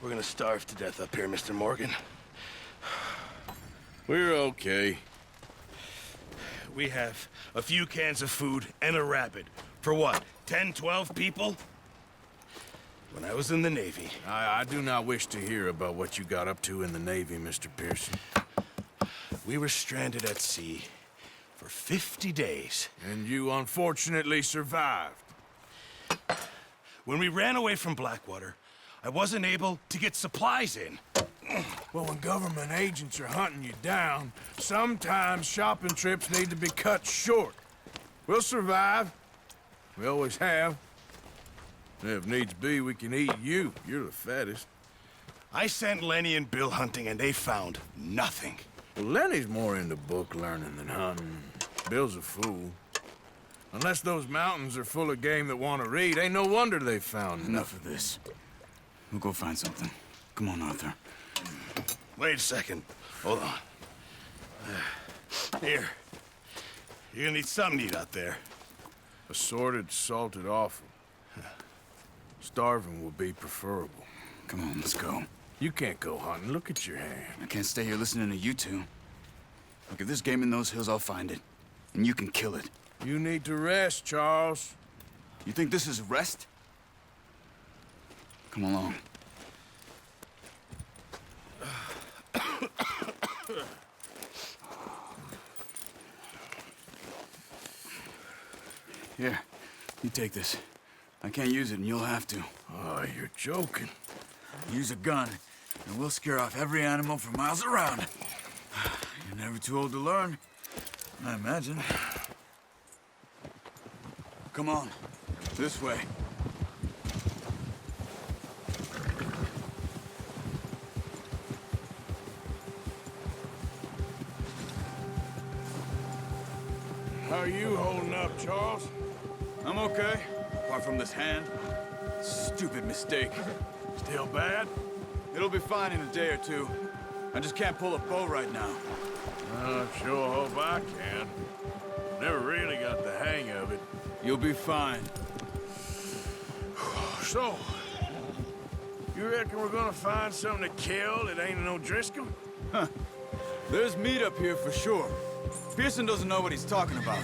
We're gonna starve to death up here, Mr. Morgan. We're okay. We have a few cans of food and a rabbit. For what, 10, 12 people? When I was in the Navy... I do not wish to hear about what you got up to in the Navy, Mr. Pearson. We were stranded at sea for 50 days. And you unfortunately survived. When we ran away from Blackwater, I wasn't able to get supplies in. Well, when government agents are hunting you down, sometimes shopping trips need to be cut short. We'll survive. We always have. And if needs be, we can eat you. You're the fattest. I sent Lenny and Bill hunting, and they found nothing. Well, Lenny's more into book learning than hunting. Bill's a fool. Unless those mountains are full of game that want to read, ain't no wonder they found Enough of this. We'll go find something. Come on, Arthur. Wait a second. Hold on. Here. You're gonna need something to eat out there. Assorted, salted offal. Starving would be preferable. Come on, let's go. You can't go hunting. Look at your hand. I can't stay here listening to you two. Look, if there's game in those hills, I'll find it. And you can kill it. You need to rest, Charles. You think this is rest? Come along. Here, you take this. I can't use it, and you'll have to. Oh, you're joking. Use a gun, and we'll scare off every animal for miles around. You're never too old to learn, I imagine. Come on, this way. How are you holding up, Charles? I'm okay, apart from this hand. Stupid mistake. Still bad? It'll be fine in a day or two. I just can't pull a bow right now. I sure hope I can. Never really got the hang of it. You'll be fine. So, you reckon we're gonna find something to kill that ain't no Driscoll? There's meat up here for sure. Pearson doesn't know what he's talking about.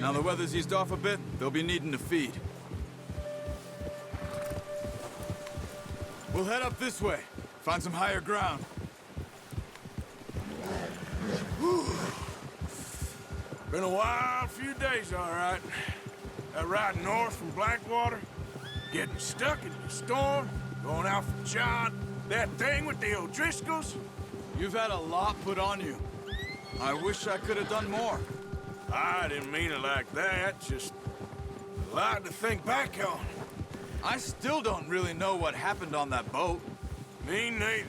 Now the weather's eased off a bit, they'll be needing to feed. We'll head up this way. Find some higher ground. Whew. Been a wild few days, all right. That ride north from Blackwater, getting stuck in the storm, going out for John, that thing with the O'Driscolls. You've had a lot put on you. I wish I could have done more. I didn't mean it like that, just a lot to think back on. I still don't really know what happened on that boat. Me neither.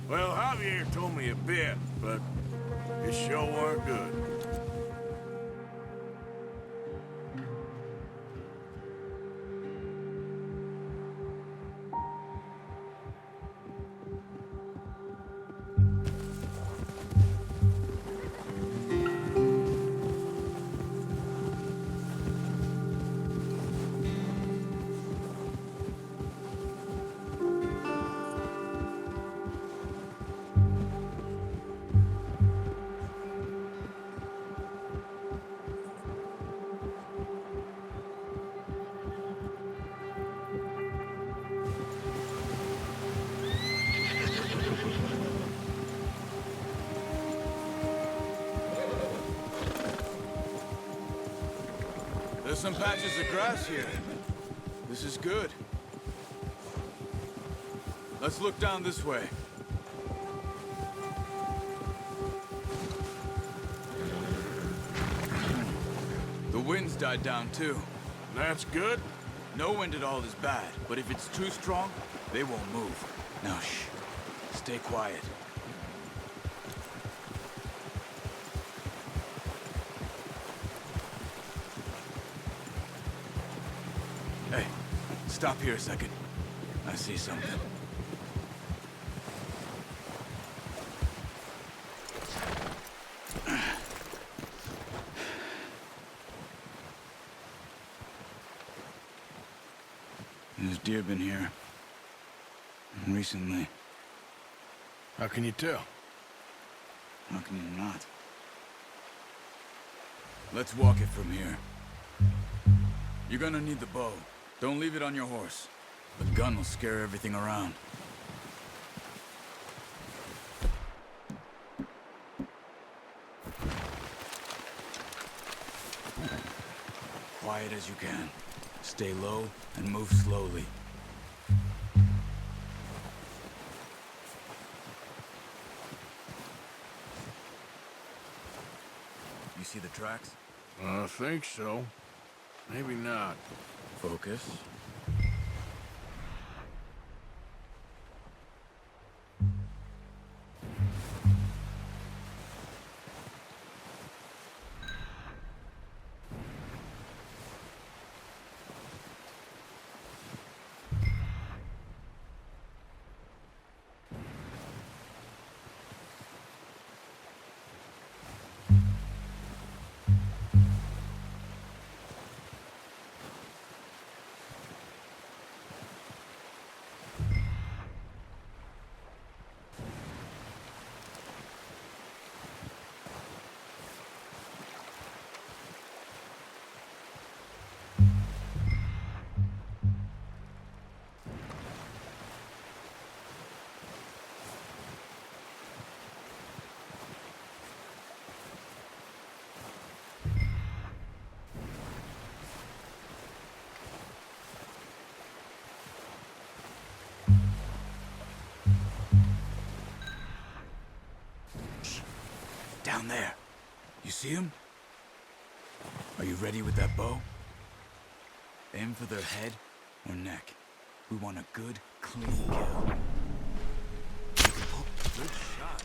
Well, Javier told me a bit, but it sure weren't good. There's some patches of grass here. This is good. Let's look down this way. The wind's died down too. That's good. No wind at all is bad, but if it's too strong, they won't move. Now shh. Stay quiet. Hey, stop here a second. I see something. There's deer been here. Recently. How can you tell? How can you not? Let's walk it from here. You're gonna need the bow. Don't leave it on your horse. The gun will scare everything around. Quiet as you can. Stay low and move slowly. You see the tracks? I think so. Maybe not. Focus. Down there. You see him? Are you ready with that bow? Aim for their head or neck. We want a good, clean kill. You can pull. Good shot.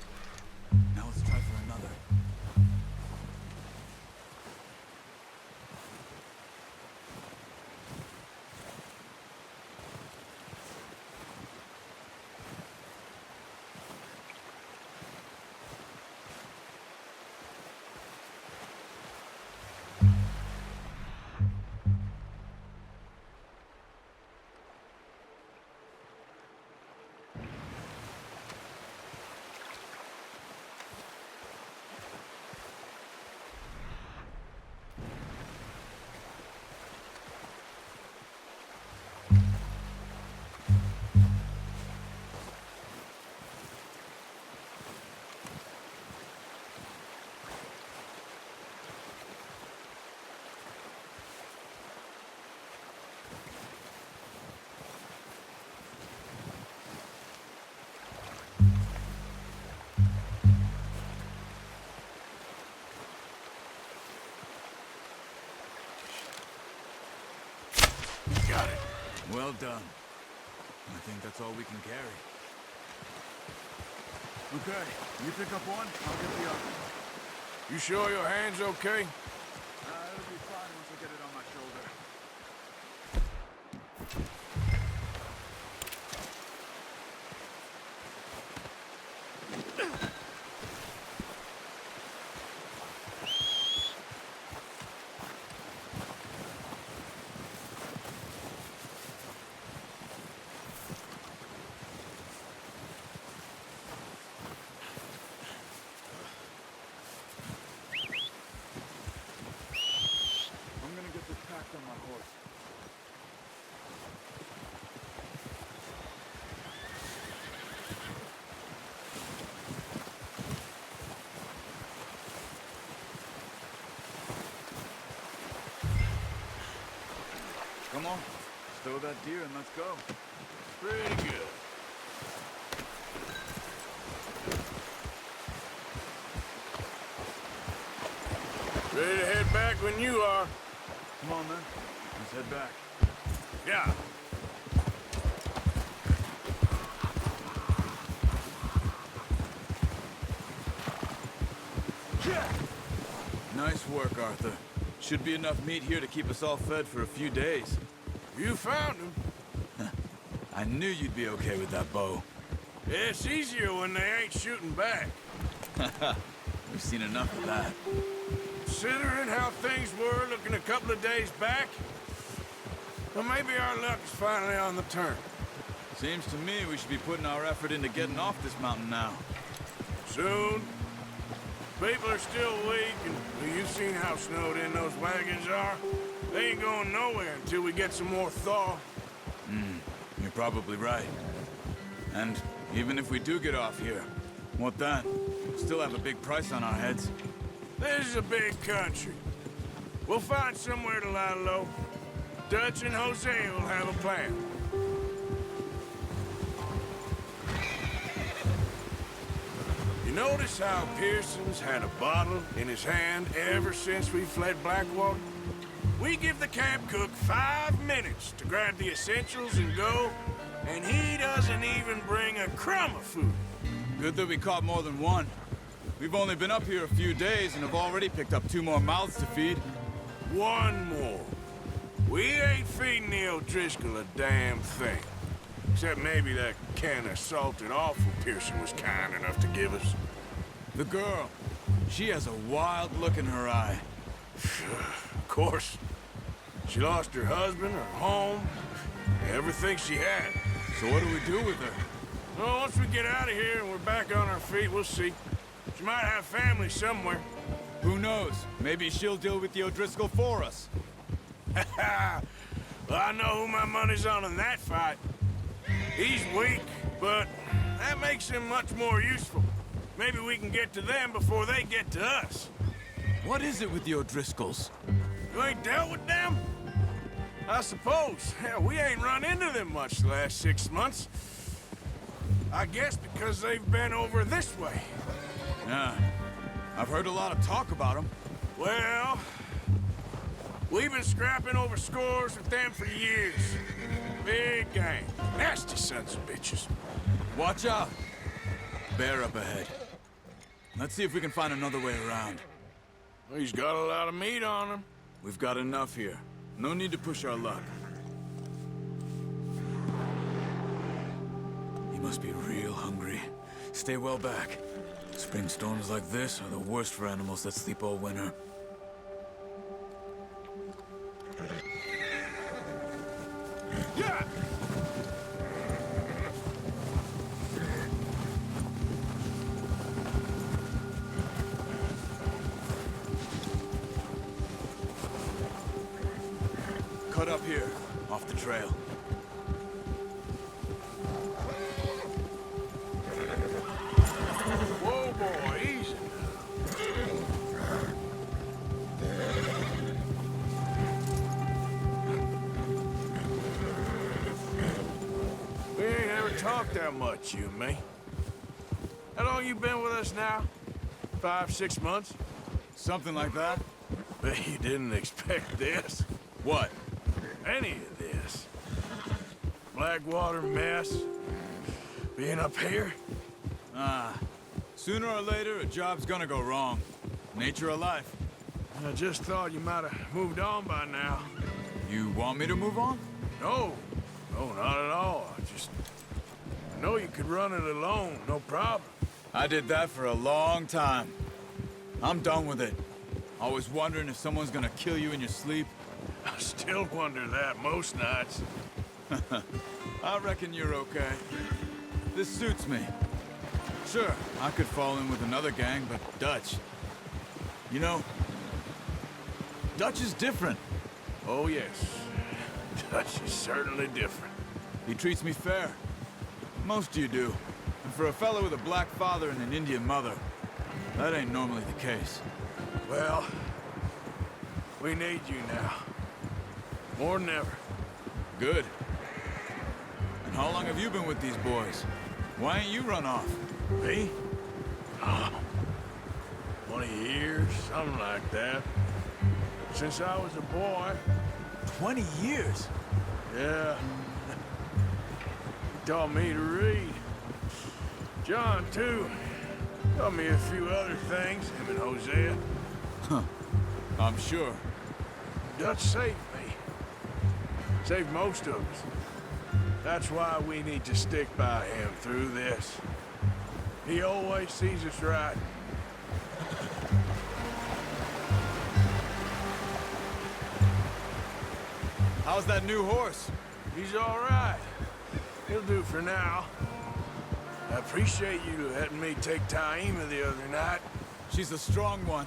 Now let's try for another. Got it. Well done. I think that's all we can carry. Okay, you pick up one, I'll get the other. You sure your hand's okay? It'll be fine once I get it on my shoulder. On my horse. Come on, stow that deer and let's go. Pretty good. Ready to head back when you are. Come on, then. Let's head back. Yeah. Nice work, Arthur. Should be enough meat here to keep us all fed for a few days. You found him. I knew you'd be okay with that bow. It's easier when they ain't shooting back. We've seen enough of that. Considering how things were looking a couple of days back, well, maybe our luck is finally on the turn. Seems to me we should be putting our effort into getting off this mountain now. Soon. People are still weak, and you've seen how snowed in those wagons are. They ain't going nowhere until we get some more thaw. You're probably right. And even if we do get off here, what then? Still have a big price on our heads. This is a big country. We'll find somewhere to lie low. Dutch and Jose will have a plan. You notice how Pearson's had a bottle in his hand ever since we fled Blackwater? We give the camp cook 5 minutes to grab the essentials and go, and he doesn't even bring a crumb of food. Good that we caught more than one. We've only been up here a few days and have already picked up 2 more mouths to feed. 1 more. We ain't feeding the O'Driscoll a damn thing. Except maybe that can of salted offal Pearson was kind enough to give us. The girl. She has a wild look in her eye. Of course. She lost her husband, her home, everything she had. So what do we do with her? Well, once we get out of here and we're back on our feet, we'll see. She might have family somewhere. Who knows? Maybe she'll deal with the O'Driscoll for us. Well, I know who my money's on in that fight. He's weak, but that makes him much more useful. Maybe we can get to them before they get to us. What is it with the O'Driscolls? You ain't dealt with them? I suppose. Hell, we ain't run into them much the last 6 months. I guess because they've been over this way. Yeah. I've heard a lot of talk about them. Well, we've been scrapping over scores with them for years. Big gang. Nasty sons of bitches. Watch out! Bear up ahead. Let's see if we can find another way around. He's got a lot of meat on him. We've got enough here. No need to push our luck. He must be real hungry. Stay well back. Spring storms like this are the worst for animals that sleep all winter. Yeah! Cut up here, off the trail. Whoa, boy, easy. We ain't ever talked that much, you and me. How long you been with us now? 5, 6 months? Something like that? Bet you didn't expect this. What? Any of this. Blackwater mess. Being up here. Sooner or later, a job's gonna go wrong. Nature of life. I just thought you might have moved on by now. You want me to move on? No. No, not at all. I know you could run it alone, no problem. I did that for a long time. I'm done with it. Always wondering if someone's gonna kill you in your sleep. I still wonder that most nights. I reckon you're okay. This suits me. Sure, I could fall in with another gang, but Dutch... You know, Dutch is different. Oh, yes. Dutch is certainly different. He treats me fair. Most of you do. And for a fellow with a black father and an Indian mother, that ain't normally the case. Well, we need you now. More than ever. Good. And how long have you been with these boys? Why ain't you run off? Me? Oh, 20 years, something like that. Since I was a boy. 20 years? Yeah. He taught me to read. John, too. Taught me a few other things, him and Hosea. Huh. I'm sure. Dutch saved me. Saved most of us. That's why we need to stick by him through this. He always sees us right. How's that new horse? He's all right. He'll do for now. I appreciate you letting me take Taima the other night. She's a strong one.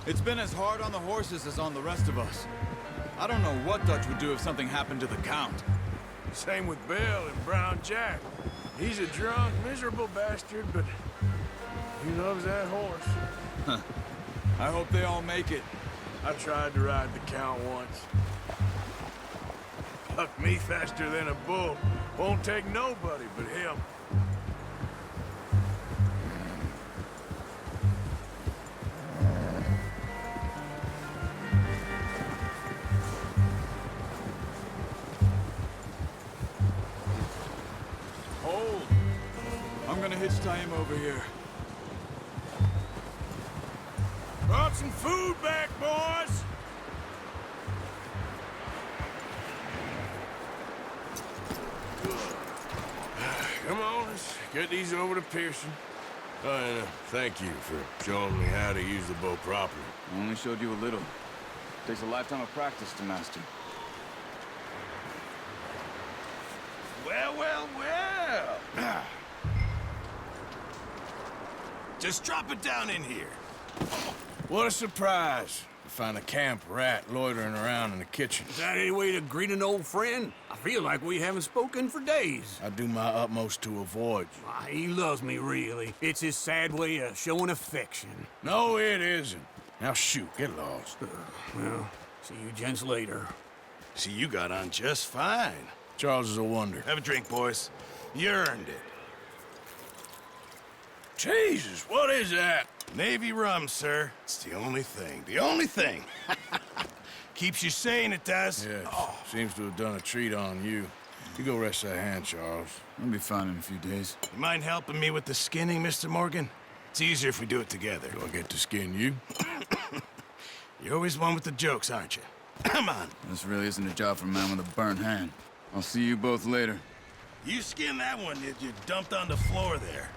It's been as hard on the horses as on the rest of us. I don't know what Dutch would do if something happened to the Count. Same with Bill and Brown Jack. He's a drunk, miserable bastard, but he loves that horse. I hope they all make it. I tried to ride the Count once. Bucked me faster than a bull. Won't take nobody but him. Hold. I'm gonna hitch Taima over here. Brought some food back, boys! Come on, let's get these over to Pearson. Oh, and thank you for showing me how to use the bow properly. I only showed you a little. Takes a lifetime of practice to master. Well, well, well. Just drop it down in here. What a surprise to find a camp rat loitering around in the kitchen. Is that any way to greet an old friend? I feel like we haven't spoken for days. I do my utmost to avoid you. Why, he loves me, really. It's his sad way of showing affection. No, it isn't. Now shoot, get lost. Well, see you gents later. See, you got on just fine. Charles is a wonder. Have a drink, boys. You earned it. Jesus, what is that? Navy rum, sir. It's the only thing. The only thing. Keeps you sane, it does. Yes, seems to have done a treat on you. You go rest that hand, Charles. I'll be fine in a few days. You mind helping me with the skinning, Mr. Morgan? It's easier if we do it together. Do I get to skin you? You're always one with the jokes, aren't you? Come on. This really isn't a job for a man with a burnt hand. I'll see you both later. You skin that one that you dumped on the floor there.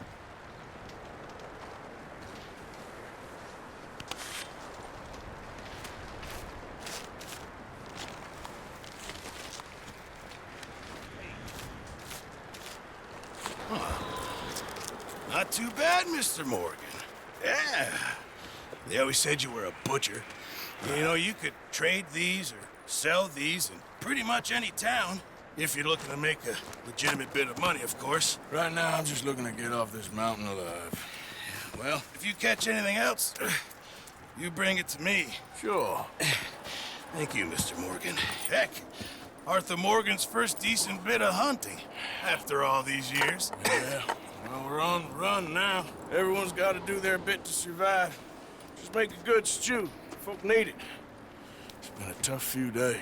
Not too bad, Mr. Morgan. Yeah. They always said you were a butcher. You know, you could trade these or sell these in pretty much any town. If you're looking to make a legitimate bit of money, of course. Right now, I'm just looking to get off this mountain alive. Well, if you catch anything else, you bring it to me. Sure. Thank you, Mr. Morgan. Heck, Arthur Morgan's first decent bit of hunting after all these years. Yeah. Well, we're on the run now. Everyone's got to do their bit to survive. Just make a good stew. Folk need it. It's been a tough few days.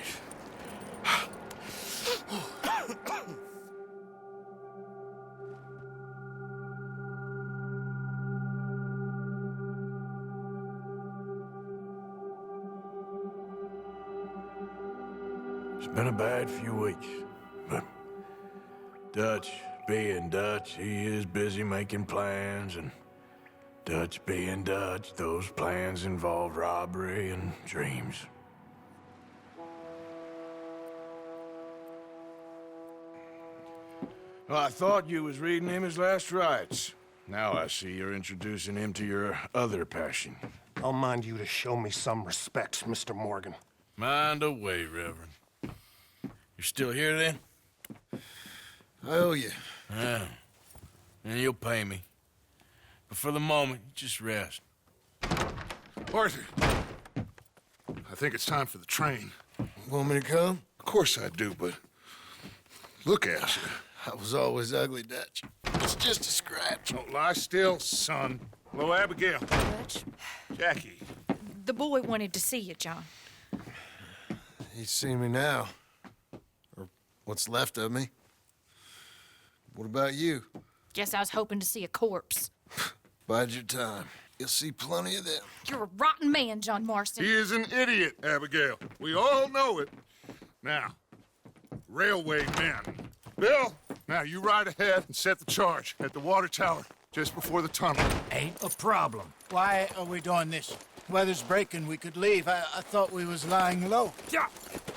It's been a bad few weeks, but Dutch being Dutch, he is busy making plans, and Dutch being Dutch, those plans involve robbery and dreams. Well, I thought you was reading him his last rites. Now I see you're introducing him to your other passion. I'll mind you to show me some respect, Mr. Morgan. Mind away, Reverend. You're still here, then? I owe you. Yeah. And you'll pay me. But for the moment, just rest. Arthur, I think it's time for the train. Want me to come? Of course I do, but look at you. I was always ugly, Dutch. It's just a scratch. Don't lie still, son. Hello, Abigail. Dutch, Jackie. the boy wanted to see you, John. He's seen me now. Or what's left of me. What about you? Guess I was hoping to see a corpse. Bide your time. You'll see plenty of them. You're a rotten man, John Marston. He is an idiot, Abigail. We all know it. Now, railway men. Bill, now you ride ahead and set the charge at the water tower just before the tunnel. Ain't a problem. Why are we doing this? Weather's breaking, we could leave. I thought we was lying low. Yeah,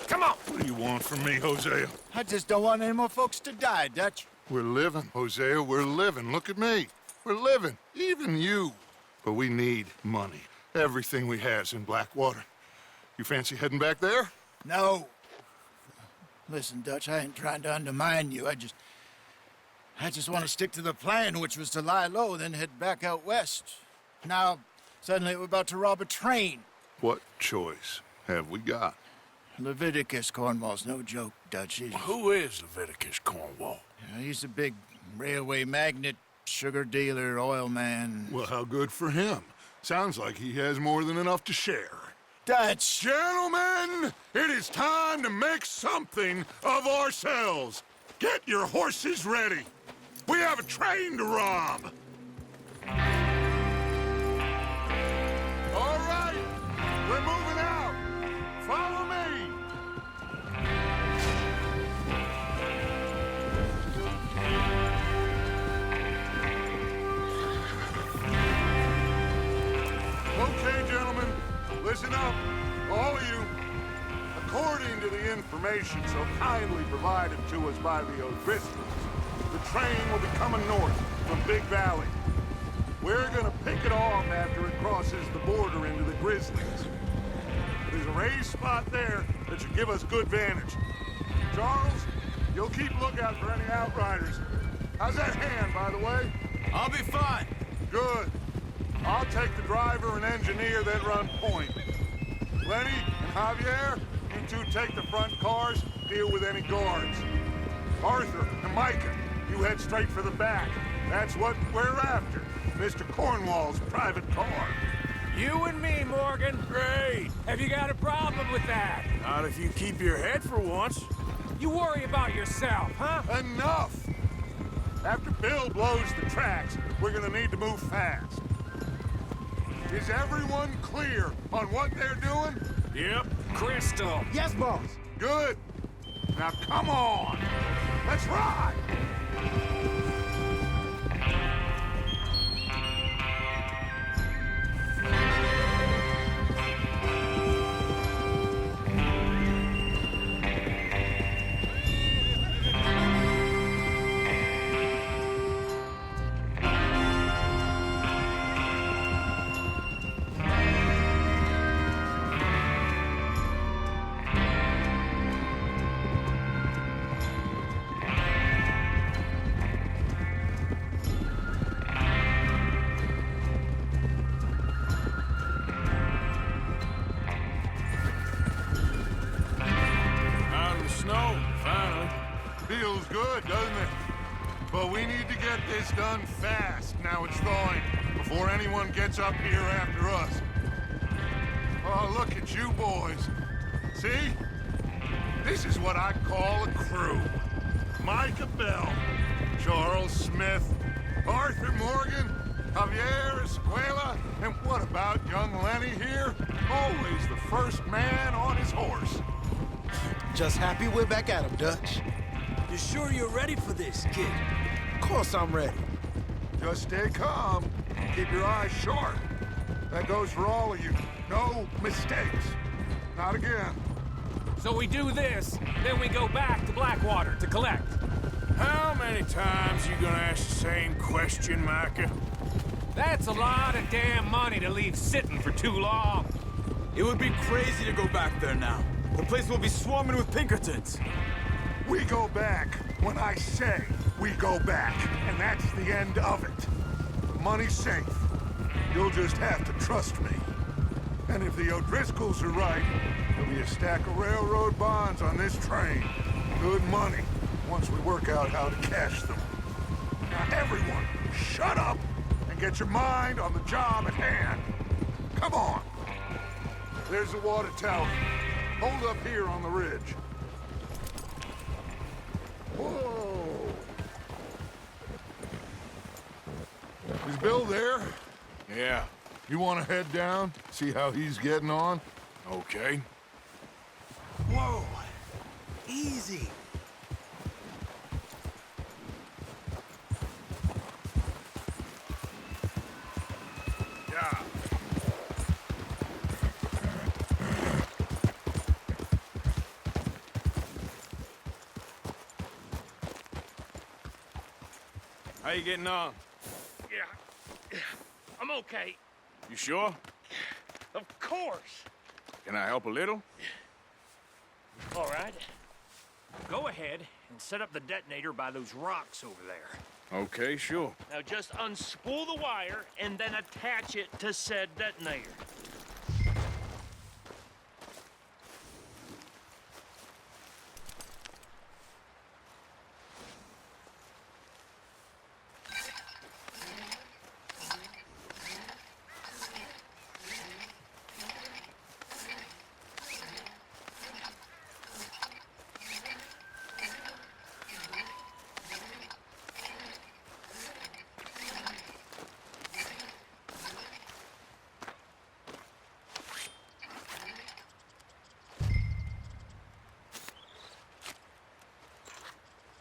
come Come on! What do you want from me, Hosea? I just don't want any more folks to die, Dutch. We're living, Hosea, we're living. Look at me. We're living, even you. But we need money. Everything we has in Blackwater. You fancy heading back there? No. Listen, Dutch, I ain't trying to undermine you. I just want to stick to the plan, which was to lie low, then head back out west. Now, suddenly we're about to rob a train. What choice have we got? Leviticus Cornwall's no joke, Dutch. Who is Leviticus Cornwall? He's a big railway magnate, sugar dealer, oil man. Well, how good for him. Sounds like he has more than enough to share. Dutch! Gentlemen, it is time to make something of ourselves. Get your horses ready. We have a train to rob. All right, we're moving out. Follow me. Okay, gentlemen, listen up, all of you. According to the information so kindly provided to us by the O'Driscolls, the train will be coming north from Big Valley. We're gonna pick it off after it crosses the border into the Grizzlies. There's a raised spot there that should give us good vantage. Charles, you'll keep lookout for any outriders. How's that hand, by the way? I'll be fine. Good. I'll take the driver and engineer that run point. Lenny and Javier, you two take the front cars, deal with any guards. Arthur and Micah, you head straight for the back. That's what we're after. Mr. Cornwall's private car. You and me, Morgan. Great. Have you got a problem with that? Not if you keep your head for once. You worry about yourself, huh? Enough! After Bill blows the tracks, we're gonna need to move fast. Is everyone clear on what they're doing? Yep. Crystal. Yes, boss. Good. Now come on. Let's ride. Feels good, doesn't it? But we need to get this done fast, now it's thawing, before anyone gets up here after us. Oh, look at you boys. See? This is what I call a crew. Micah Bell, Charles Smith, Arthur Morgan, Javier Escuela, and what about young Lenny here? Always the first man on his horse. Just happy we're back at him, Dutch. You sure you're ready for this, kid? Of course I'm ready. Just stay calm. Keep your eyes sharp. That goes for all of you. No mistakes. Not again. So we do this, then we go back to Blackwater to collect. How many times you gonna ask the same question, Micah? That's a lot of damn money to leave sitting for too long. It would be crazy to go back there now. The place will be swarming with Pinkertons. We go back when I say we go back, and that's the end of it. The money's safe. You'll just have to trust me. And if the O'Driscolls are right, there'll be a stack of railroad bonds on this train. Good money, once we work out how to cash them. Now everyone, shut up and get your mind on the job at hand. Come on. There's the water tower. Hold up here on the ridge. Whoa! Is Bill there? Yeah. You want to head down, see how he's getting on? Okay. Whoa! Easy. Yeah. How you getting on? Yeah. I'm okay. You sure? Of course. Can I help a little? All right. Go ahead and set up the detonator by those rocks over there. Okay, sure. Now just unspool the wire and then attach it to said detonator.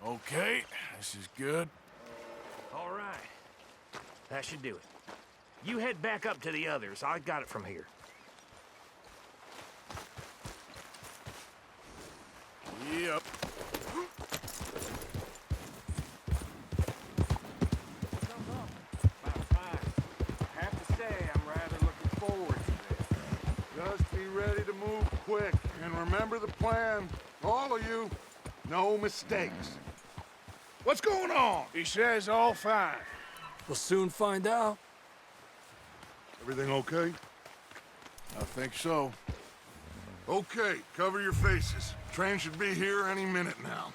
Okay, this is good. All right. That should do it. You head back up to the others. I got it from here. Yep. Have to say, I'm rather looking forward to this. Just be ready to move quick, and remember the plan. All of you, no mistakes. What's going on? He says all fine. We'll soon find out. Everything okay? I think so. Okay, cover your faces. Train should be here any minute now.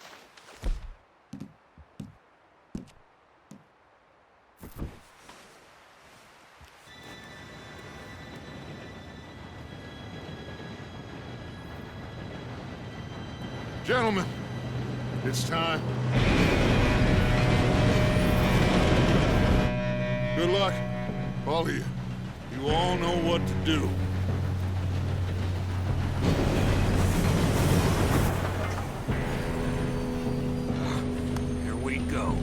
Gentlemen, it's time. Good luck, all of you. You all know what to do. Here we go.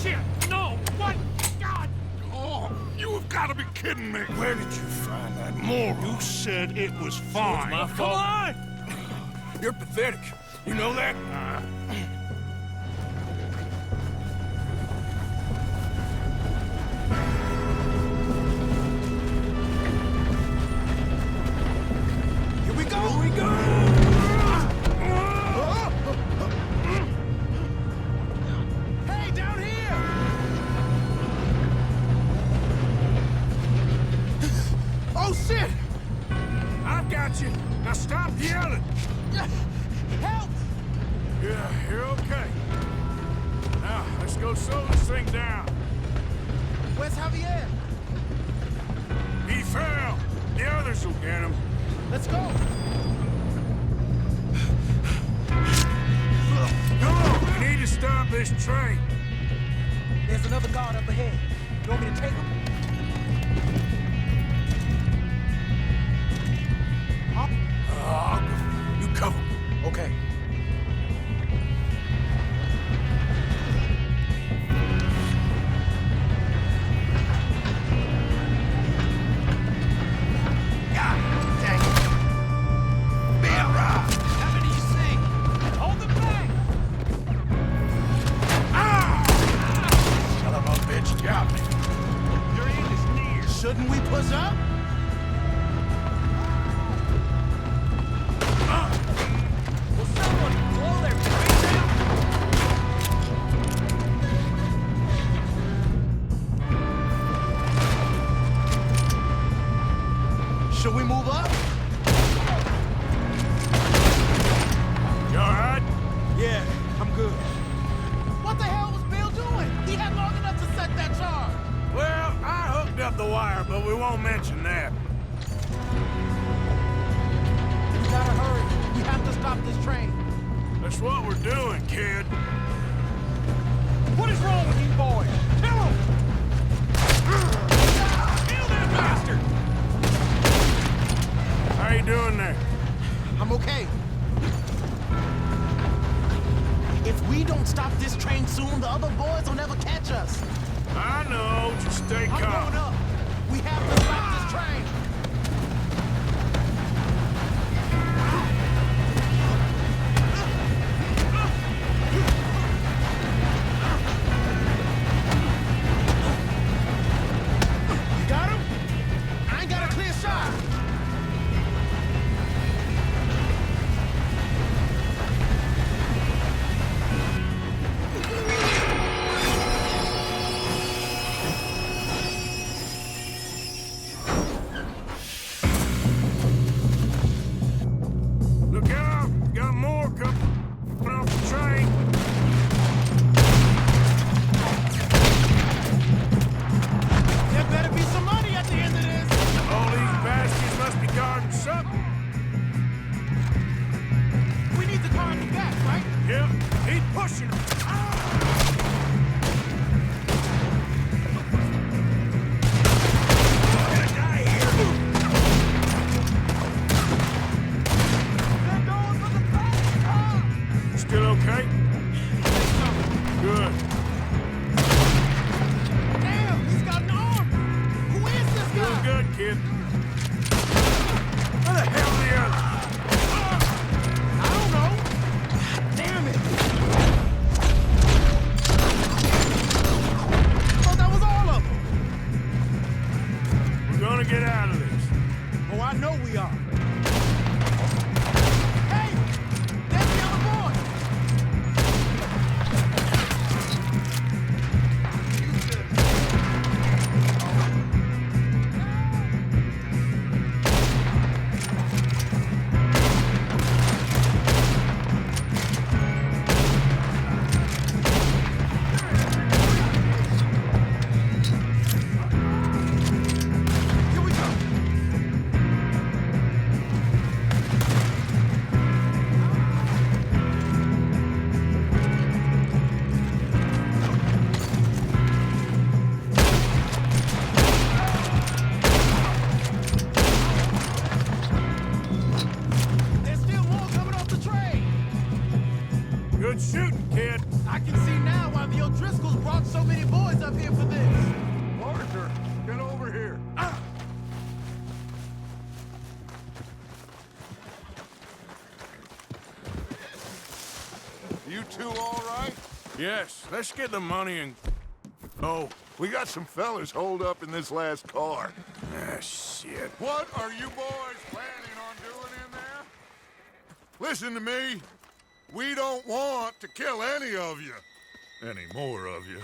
Shit! No! What? God! Oh, you have got to be kidding me. Where did you find that moron? You said it was fine. My fault. on! You're pathetic. You know that? Here we go! Here we go! Hey, down here! Oh, shit! I've got you. Now stop yelling. Help! Yeah, you're okay. Now, let's go slow this thing down. Where's Javier? He fell. The others will get him. Let's go! Come on, we need to stop this train. There's another guard up ahead. You want me to take him? You cover me. Okay. Shouldn't we push up? Will someone blow their brains out? Should we move up? You all right? Yeah, I'm good. What the hell was Bill doing? He had long enough to set that charge. Well, I hooked up the wire, but we won't mention that. We gotta hurry. We have to stop this train. That's what we're doing, kid. What is wrong with you boys? Kill him! Kill that bastard! How you doing there? I'm okay. If we don't stop this train soon, the other boys will never catch us. I know. Just stay I'm calm. going up. We have to stop this train. brought so many boys up here for this? Arthur, get over here. You two all right? Yes, let's get the money and... Oh, We got some fellas holed up in this last car. shit. What are you boys planning on doing in there? Listen to me. We don't want to kill any of you. Any more of you.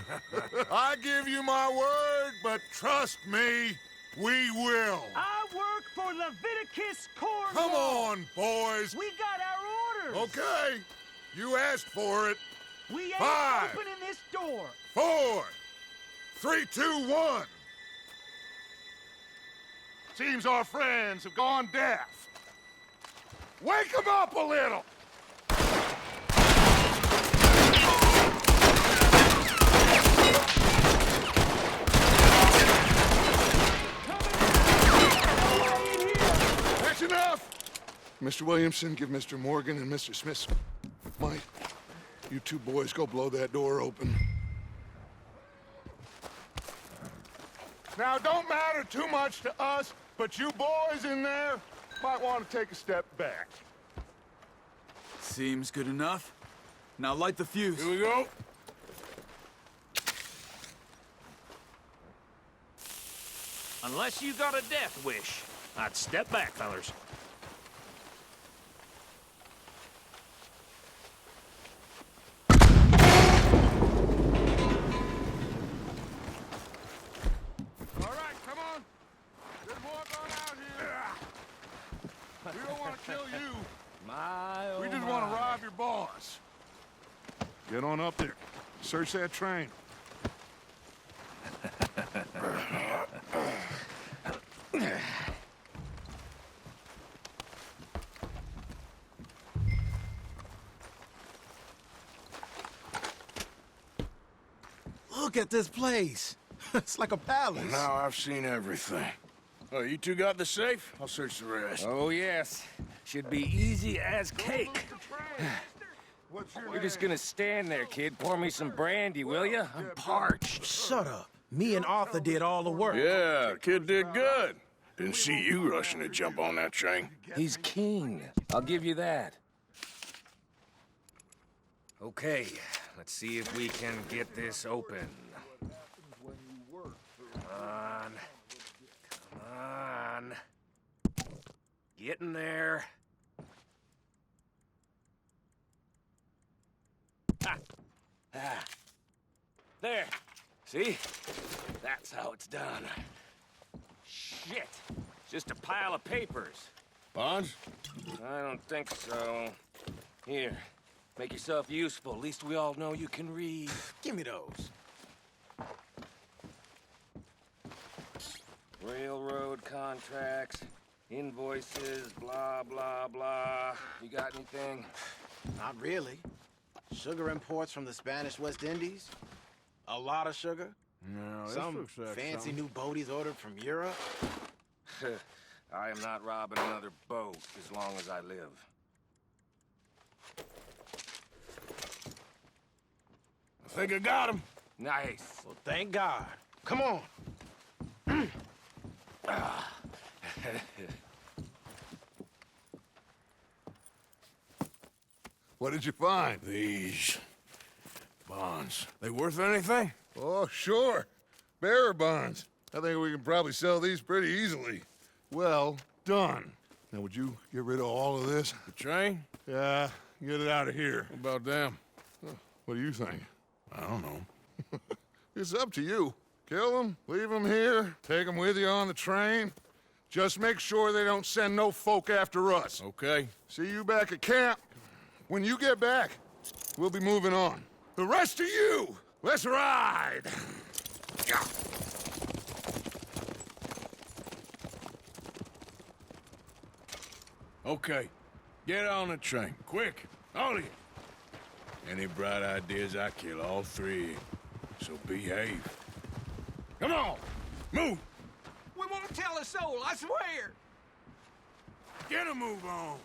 I give you my word, but trust me, we will. I work for Leviticus Cornwall. Come on, boys. We got our orders. Okay. You asked for it. We ain't 5, opening this door. 4, 3, 2, 1. Seems our friends have gone deaf. Wake them up a little. That's enough. Mr. Williamson, give Mr. Morgan and Mr. Smith. Mike, you two boys go blow that door open. Now, don't matter too much to us, but you boys in there might want to take a step back. Seems good enough. Now light the fuse. Here we go. Unless you got a death wish, I'd step back, fellers. All right, come on. There's more going out here. We don't want to kill you. We just want to rob your boss. Get on up there. Search that train. Look at this place. It's like a palace. Now I've seen everything. Oh, you two got the safe? I'll search the rest. Oh, yes. Should be easy as cake. What's your You're just gonna stand there, kid. Pour me some brandy, will you? I'm parched. Shut up. Me and Arthur did all the work. Yeah, the kid did good. Didn't see you rushing to jump on that train. He's keen. I'll give you that. Okay, let's see if we can get this open. Come on. Come on. Get in there. Ah. There. See? That's how it's done. Shit. Just a pile of papers. Bonds? I don't think so. Here. Make yourself useful. At least we all know you can read. Give me those. Railroad contracts, invoices, blah, blah, blah. You got anything? Not really. Sugar imports from the Spanish West Indies. A lot of sugar. No, Some fancy new boaties ordered from Europe. I am not robbing another boat as long as I live. I think I got him. Nice. Well, thank God. Come on. What did you find? These bonds. They worth anything? Oh, sure. Bearer bonds. I think we can probably sell these pretty easily. Well done. Now, would you get rid of all of this? The train? Yeah, get it out of here. What about them? What do you think? I don't know. It's up to you. Kill them, leave them here, take them with you on the train. Just make sure they don't send no folk after us. Okay. See you back at camp. When you get back, we'll be moving on. The rest of you, let's ride! Okay. Get on the train. Quick. All of you. Any bright ideas, I kill all three. So behave. Come on. Move. We won't tell a soul, I swear. Get a move on.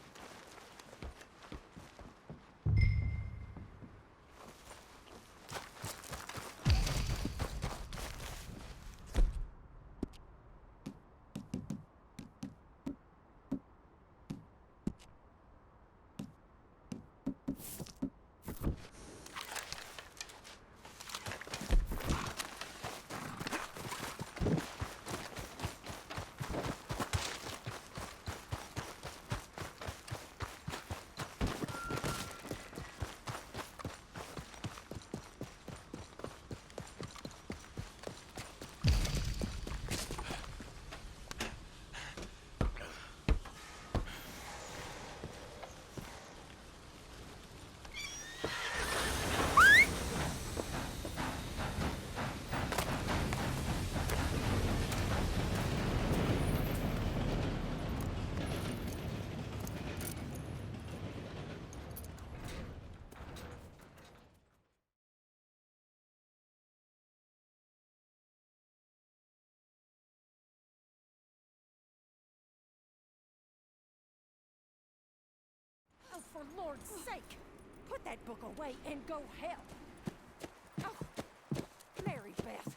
for Lord's sake! Put that book away and go help! Oh, Mary Beth.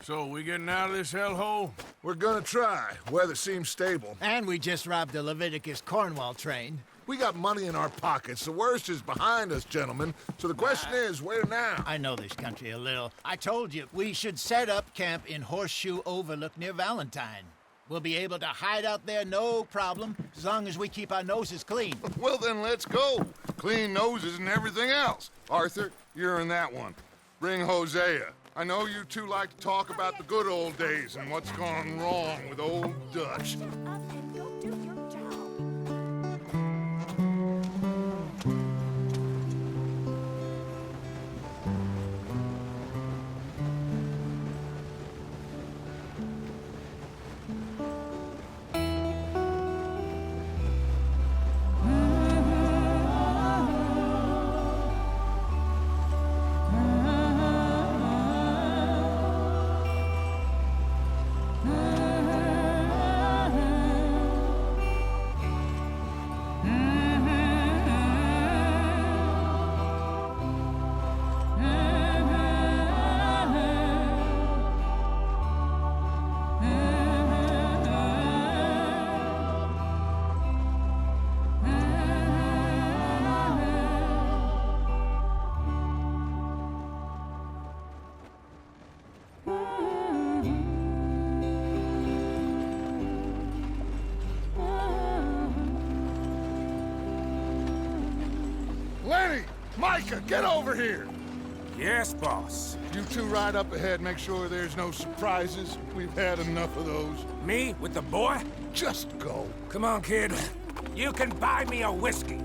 So, we getting out of this hellhole? We're gonna try. Weather seems stable. And we just robbed the Leviticus Cornwall train. We got money in our pockets. The worst is behind us, gentlemen. So the question is, where now? I know this country a little. I told you, we should set up camp in Horseshoe Overlook near Valentine. We'll be able to hide out there, no problem, as long as we keep our noses clean. Well, then let's go. Clean noses and everything else. Arthur, you're in that one. Bring Hosea. I know you two like to talk about the good old days and what's gone wrong with old Dutch. Shut up and go do your job. Lenny! Micah, get over here! Yes, boss. You two ride up ahead, make sure there's no surprises. We've had enough of those. Me with the boy? Just go. Come on, kid. You can buy me a whiskey.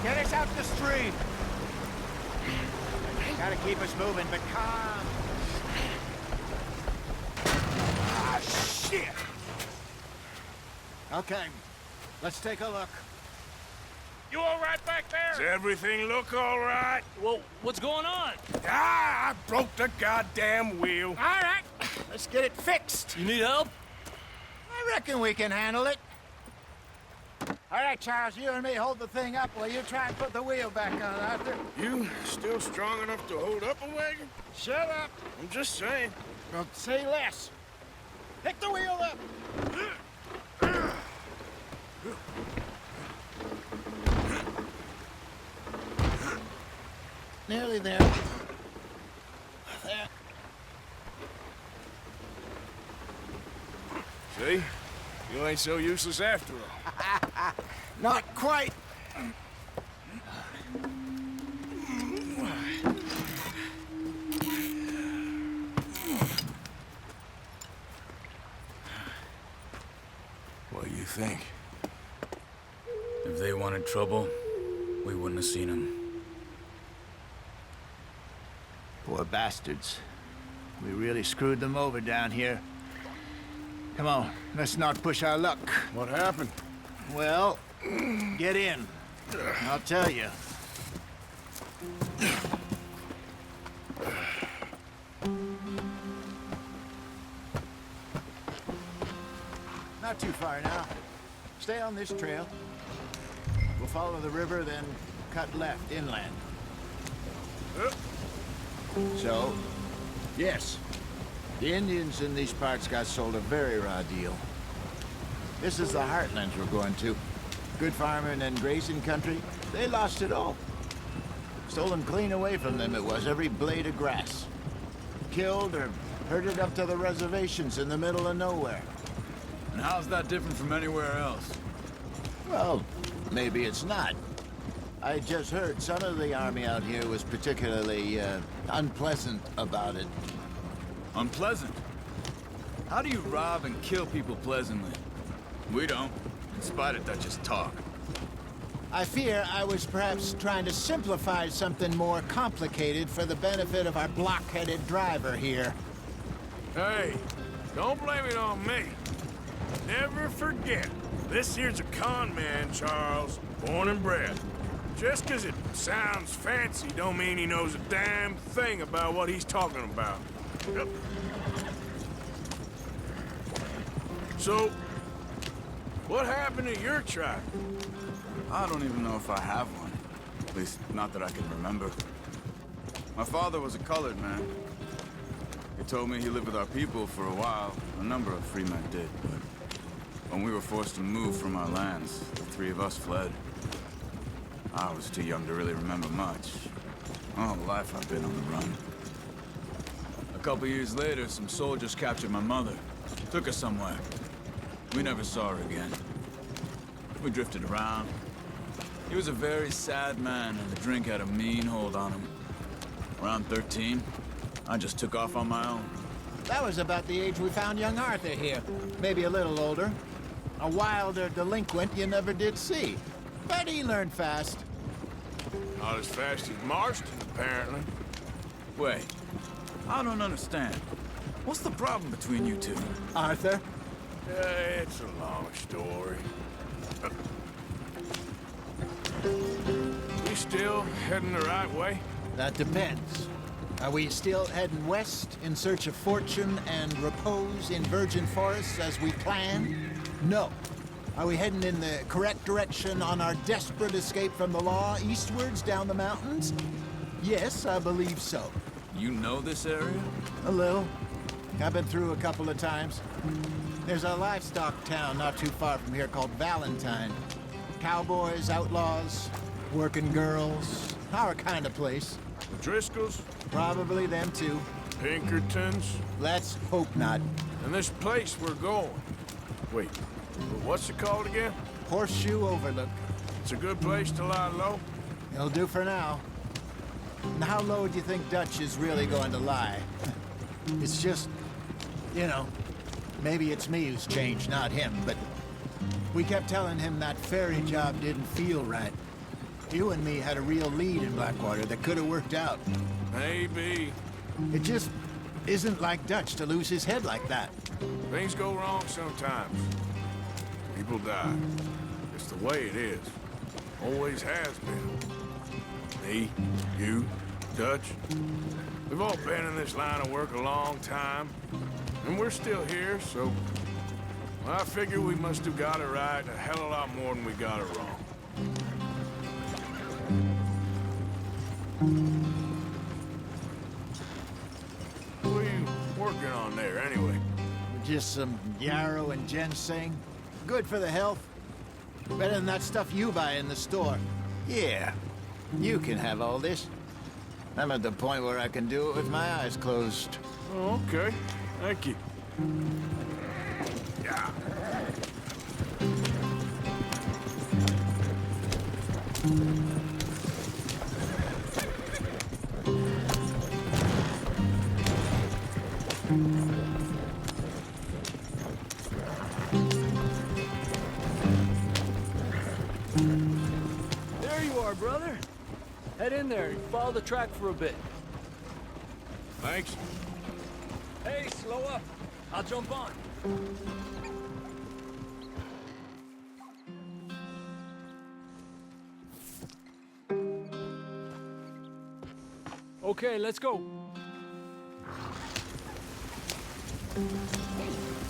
Get us out the stream! Gotta keep us moving, but calm. Ah, shit! Okay, let's take a look. You all right back there? Does everything look all right? Well, what's going on? Ah, I broke the goddamn wheel. All right, let's get it fixed. You need help? I reckon we can handle it. All right, Charles, you and me hold the thing up while you try and put the wheel back on, Arthur. You still strong enough to hold up a wagon? Shut up. I'm just saying. Well, say less. Pick the wheel up. Nearly there. There. See? You ain't so useless after all. Not quite. What do you think? If they wanted trouble, we wouldn't have seen them. Poor bastards. We really screwed them over down here. Come on, let's not push our luck. What happened? Well, get in. I'll tell you. Not too far now. Stay on this trail. We'll follow the river, then cut left inland. So, yes, the Indians in these parts got sold a very raw deal. This is the heartlands we're going to. Good farming and grazing country, they lost it all. Stolen clean away from them it was, every blade of grass. Killed or herded up to the reservations in the middle of nowhere. And how's that different from anywhere else? Well, maybe it's not. I just heard some of the army out here was particularly unpleasant about it. Unpleasant? How do you rob and kill people pleasantly? We don't, in spite of Dutch's talk. I fear I was perhaps trying to simplify something more complicated for the benefit of our blockheaded driver here. Hey, don't blame it on me. Never forget, this here's a con man, Charles, born and bred. Just 'cause it sounds fancy don't mean he knows a damn thing about what he's talking about. Yep. So, what happened to your tribe? I don't even know if I have one. At least, not that I can remember. My father was a colored man. He told me he lived with our people for a while. A number of free men did, but when we were forced to move from our lands, the three of us fled. I was too young to really remember much. All the life I've been on the run. A couple years later, some soldiers captured my mother. Took her somewhere. We never saw her again. We drifted around. He was a very sad man, and the drink had a mean hold on him. Around 13, I just took off on my own. That was about the age we found young Arthur here. Maybe a little older. A wilder delinquent you never did see. But he learned fast. Not as fast as Marston, apparently. Wait, I don't understand. What's the problem between you two? Arthur? It's a long story. We still heading the right way? That depends. Are we still heading west in search of fortune and repose in virgin forests as we planned? No. Are we heading in the correct direction on our desperate escape from the law eastwards down the mountains? Yes, I believe so. You know this area? A little. I've been through a couple of times. There's a livestock town not too far from here called Valentine. Cowboys, outlaws, working girls, our kind of place. The Driscolls? Probably them too. Pinkertons? Let's hope not. And this place we're going. Wait, what's it called again? Horseshoe Overlook. It's a good place to lie low? It'll do for now. And how low do you think Dutch is really going to lie? It's just, you know, maybe it's me who's changed, not him, but we kept telling him that ferry job didn't feel right. You and me had a real lead in Blackwater that could have worked out. Maybe. It just isn't like Dutch to lose his head like that. Things go wrong sometimes. People die. It's the way it is. Always has been. Me, you, Dutch. We've all been in this line of work a long time. And we're still here, so... well, I figure we must have got it right a hell of a lot more than we got it wrong. What are you working on there, anyway? Just some yarrow and ginseng. Good for the health. Better than that stuff you buy in the store. Yeah, you can have all this. I'm at the point where I can do it with my eyes closed. Oh, okay. Thank you. Yeah. There you are, brother. Head in there and follow the track for a bit. Thanks. Hey, slow up. I'll jump on. Okay, let's go.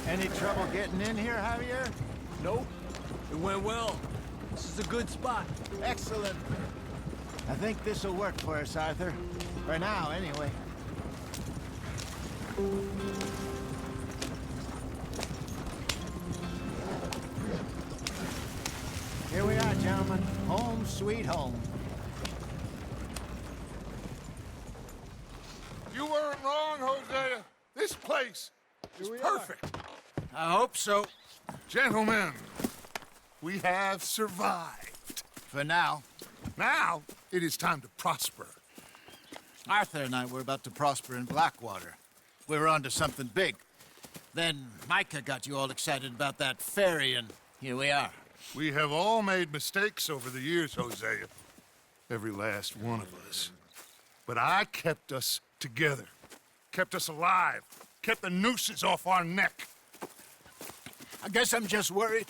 Any trouble getting in here, Javier? Nope. It went well. This is a good spot. Excellent. I think this'll work for us, Arthur. For now, anyway. Here we are, gentlemen. Home sweet home. You weren't wrong, Hosea. This place is perfect. I hope so. Gentlemen, we have survived. For now. Now, it is time to prosper. Arthur and I were about to prosper in Blackwater. We were onto something big. Then Micah got you all excited about that ferry, and here we are. We have all made mistakes over the years, Hosea. Every last one of us. But I kept us together. Kept us alive. Kept the nooses off our neck. I guess I'm just worried.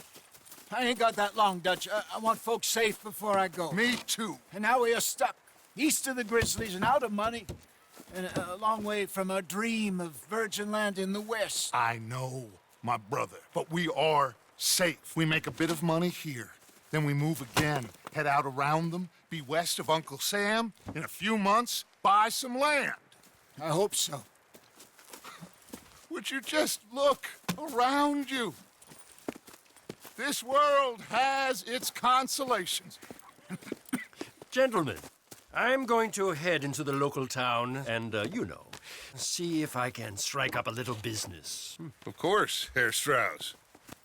I ain't got that long, Dutch. I want folks safe before I go. Me too. And now we are stuck, east of the Grizzlies and out of money, and a long way from our dream of virgin land in the west. I know, my brother, but we are safe. We make a bit of money here, then we move again, head out around them, be west of Uncle Sam, in a few months, buy some land. I hope so. Would you just look around you? This world has its consolations. Gentlemen, I'm going to head into the local town and, see if I can strike up a little business. Of course, Herr Strauss.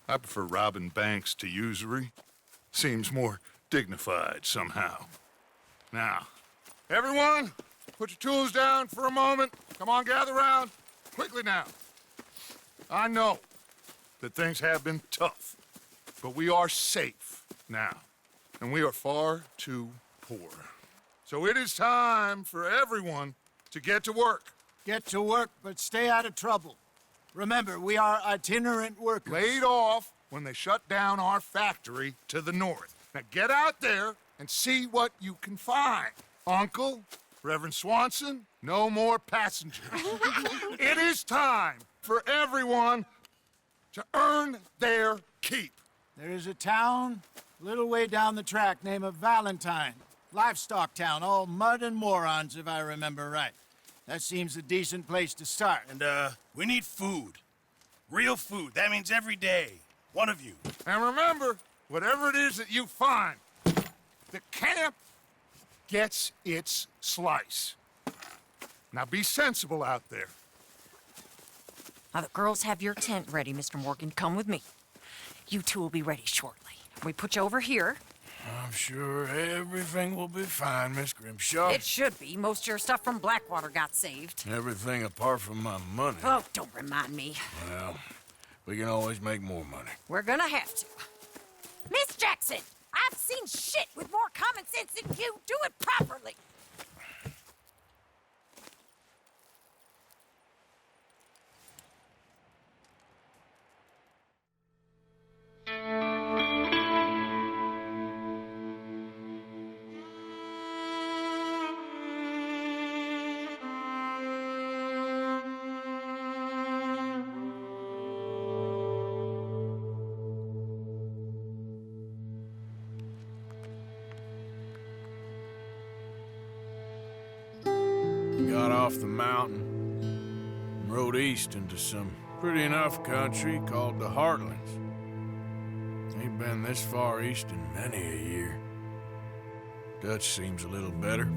I prefer robbing banks to usury. Seems more dignified somehow. Now, everyone, put your tools down for a moment. Come on, gather round. Quickly now. I know that things have been tough, but we are safe now, and we are far too poor. So it is time for everyone to get to work. Get to work, but stay out of trouble. Remember, we are itinerant workers. Laid off when they shut down our factory to the north. Now get out there and see what you can find. Uncle, Reverend Swanson, no more passengers. It is time for everyone to earn their keep. There is a town a little way down the track named Valentine. Livestock town, all mud and morons, if I remember right. That seems a decent place to start. And, we need food. Real food. That means every day. One of you. And remember, whatever it is that you find, the camp gets its slice. Now be sensible out there. Now, the girls have your tent ready, Mr. Morgan. Come with me. You two will be ready shortly. We put you over here. I'm sure everything will be fine, Miss Grimshaw. It should be. Most of your stuff from Blackwater got saved. Everything apart from my money. Oh, don't remind me. Well, we can always make more money. We're gonna have to. Miss Jackson, I've seen shit with more common sense than you. Do it properly. Got off the mountain and rode east into some pretty enough country called the Heartlands. Ain't been this far east in many a year. Dutch seems a little better.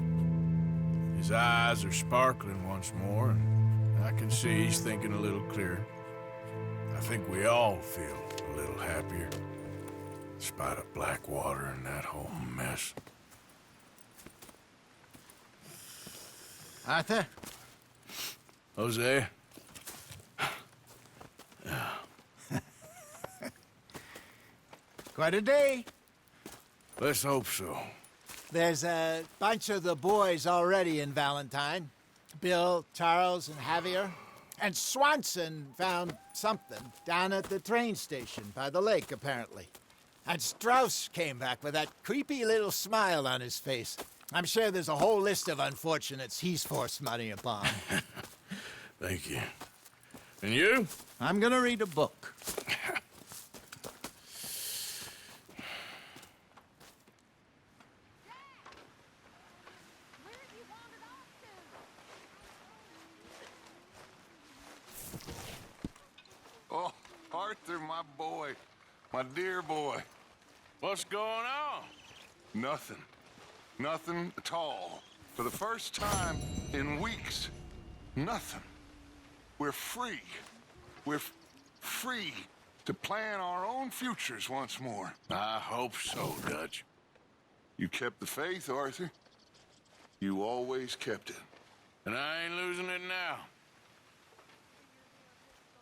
His eyes are sparkling once more, and I can see he's thinking a little clearer. I think we all feel a little happier, in spite of Blackwater and that whole mess. Arthur? Hosea? Quite a day. Let's hope so. There's a bunch of the boys already in Valentine. Bill, Charles, and Javier. And Swanson found something down at the train station by the lake, apparently. And Strauss came back with that creepy little smile on his face. I'm sure there's a whole list of unfortunates he's forced money upon. Thank you. And you? I'm gonna read a book. Oh, Arthur, my boy. My dear boy. What's going on? Nothing. Nothing at all. For the first time in weeks, nothing. We're free. We're free to plan our own futures once more. I hope so, Dutch. You kept the faith, Arthur. You always kept it. And I ain't losing it now.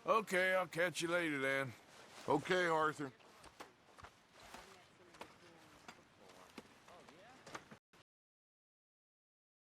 Okay, I'll catch you later then. Okay, Arthur.